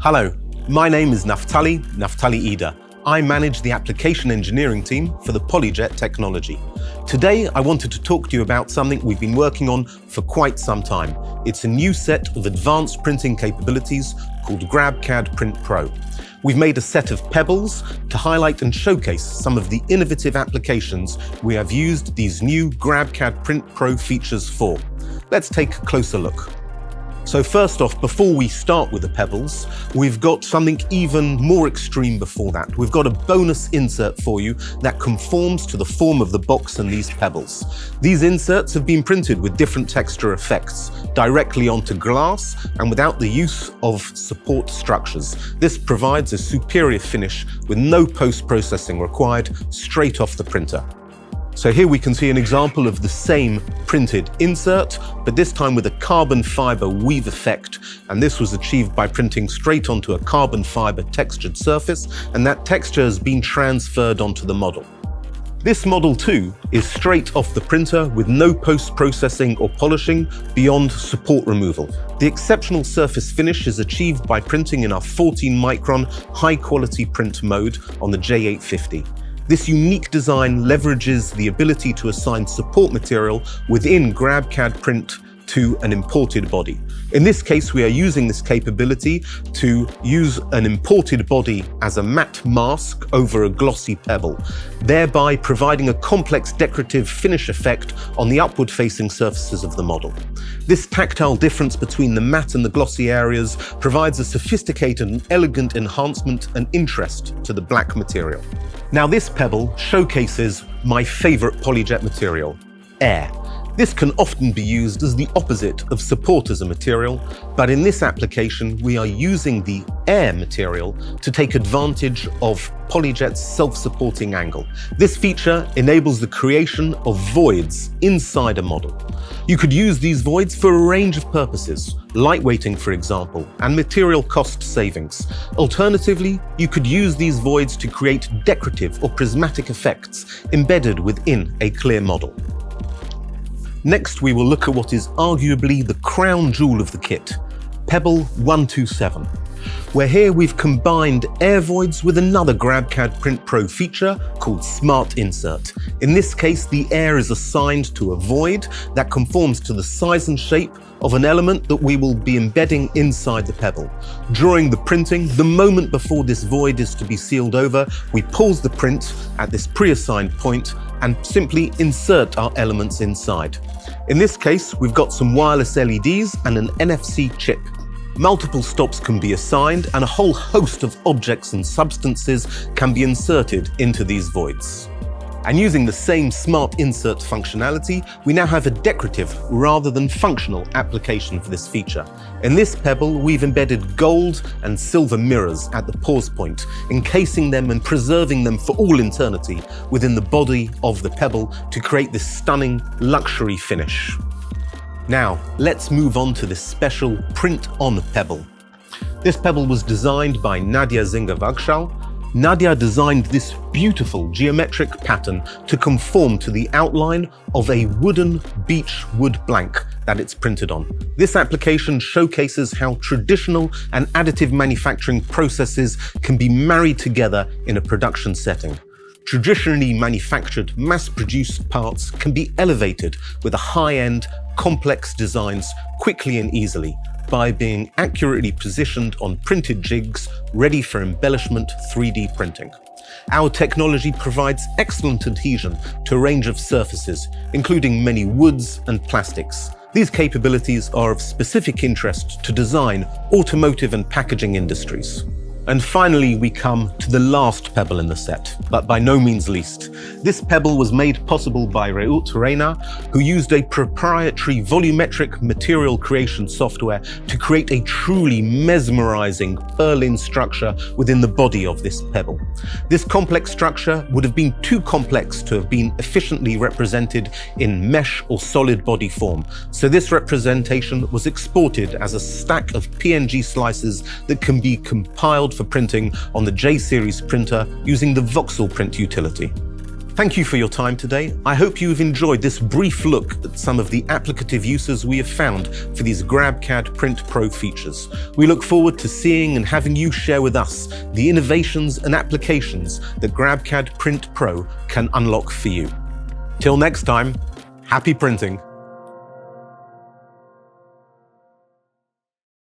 Hello, my name is Naftali Ida. I manage the application engineering team for the PolyJet technology. Today, I wanted to talk to you about something we've been working on for quite some time. It's a new set of advanced printing capabilities called GrabCAD Print Pro. We've made a set of pebbles to highlight and showcase some of the innovative applications we have used these new GrabCAD Print Pro features for. Let's take a closer look. So first off, before we start with the pebbles, we've got something even more extreme before that. We've got a bonus insert for you that conforms to the form of the box and these pebbles. These inserts have been printed with different texture effects directly onto glass and without the use of support structures. This provides a superior finish with no post-processing required straight off the printer. So here we can see an example of the same printed insert, but this time with a carbon fiber weave effect. And this was achieved by printing straight onto a carbon fiber textured surface, and that texture has been transferred onto the model. This model too is straight off the printer with no post-processing or polishing beyond support removal. The exceptional surface finish is achieved by printing in our 14-micron high-quality print mode on the J850. This unique design leverages the ability to assign support material within GrabCAD Print to an imported body. In this case, we are using this capability to use an imported body as a matte mask over a glossy pebble, thereby providing a complex decorative finish effect on the upward-facing surfaces of the model. This tactile difference between the matte and the glossy areas provides a sophisticated and elegant enhancement and interest to the black material. Now, this pebble showcases my favorite PolyJet material, air. This can often be used as the opposite of support as a material, but in this application, we are using the air material to take advantage of PolyJet's self-supporting angle. This feature enables the creation of voids inside a model. You could use these voids for a range of purposes, lightweighting, for example, and material cost savings. Alternatively, you could use these voids to create decorative or prismatic effects embedded within a clear model. Next, we will look at what is arguably the crown jewel of the kit, Pebble 127, where here we've combined air voids with another GrabCAD Print Pro feature called Smart Insert. In this case, the air is assigned to a void that conforms to the size and shape of an element that we will be embedding inside the pebble. During the printing, the moment before this void is to be sealed over, we pause the print at this pre-assigned point and simply insert our elements inside. In this case, we've got some wireless LEDs and an NFC chip. Multiple stops can be assigned and a whole host of objects and substances can be inserted into these voids. And using the same Smart Insert functionality, we now have a decorative rather than functional application for this feature. In this pebble, we've embedded gold and silver mirrors at the pause point, encasing them and preserving them for all eternity within the body of the pebble to create this stunning luxury finish. Now, let's move on to this special print-on pebble. This pebble was designed by Nadia Zinger-Wagschau. Nadia designed this beautiful geometric pattern to conform to the outline of a wooden beech wood blank that it's printed on. This application showcases how traditional and additive manufacturing processes can be married together in a production setting. Traditionally manufactured, mass-produced parts can be elevated with a high-end, complex designs quickly and easily by being accurately positioned on printed jigs ready for embellishment 3D printing. Our technology provides excellent adhesion to a range of surfaces, including many woods and plastics. These capabilities are of specific interest to design, automotive and packaging industries. And finally, we come to the last pebble in the set, but by no means least. This pebble was made possible by Reut Reina, who used a proprietary volumetric material creation software to create a truly mesmerizing purlin structure within the body of this pebble. This complex structure would have been too complex to have been efficiently represented in mesh or solid body form, so this representation was exported as a stack of PNG slices that can be compiled for printing on the J-series printer using the voxel print utility. Thank you for your time today. I hope you've enjoyed this brief look at some of the applicative uses we have found for these GrabCAD Print Pro features. We look forward to seeing and having you share with us the innovations and applications that GrabCAD Print Pro can unlock for you. Till next time, happy printing.